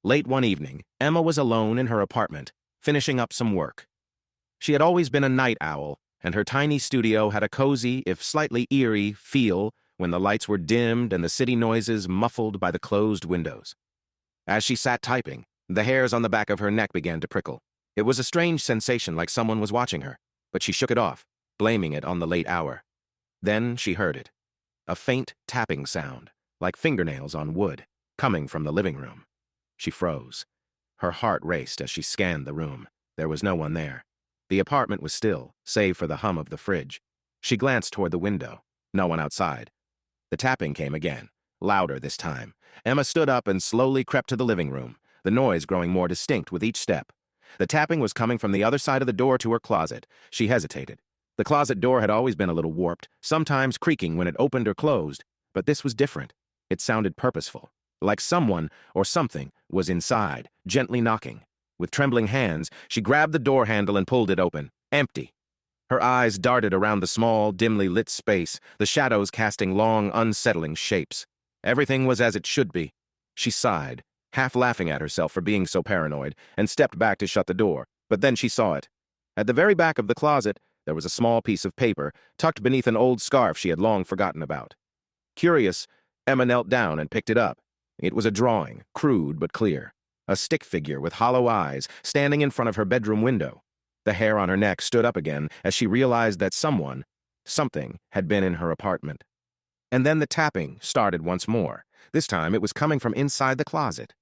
Late one evening, Emma was alone in her apartment, finishing up some work. She had always been a night owl, and her tiny studio had a cozy, if slightly eerie, feel when the lights were dimmed and the city noises muffled by the closed windows. As she sat typing, the hairs on the back of her neck began to prickle. It was a strange sensation, like someone was watching her, but she shook it off, blaming it on the late hour. Then she heard it. A faint tapping sound, like fingernails on wood, coming from the living room. She froze. Her heart raced as she scanned the room. There was no one there. The apartment was still, save for the hum of the fridge. She glanced toward the window. No one outside. The tapping came again, louder this time. Emma stood up and slowly crept to the living room, the noise growing more distinct with each step. The tapping was coming from the other side of the door to her closet. She hesitated. The closet door had always been a little warped, sometimes creaking when it opened or closed, but this was different. It sounded purposeful, like someone or something was inside, gently knocking. With trembling hands, she grabbed the door handle and pulled it open. Empty. Her eyes darted around the small, dimly lit space, the shadows casting long, unsettling shapes. Everything was as it should be. She sighed, half laughing at herself for being so paranoid, and stepped back to shut the door. But then she saw it. At the very back of the closet, there was a small piece of paper, tucked beneath an old scarf she had long forgotten about. Curious, Emma knelt down and picked it up. It was a drawing, crude but clear. A stick figure with hollow eyes, standing in front of her bedroom window. The hair on her neck stood up again as she realized that something had been in her apartment. And then the tapping started once more. This time it was coming from inside the closet.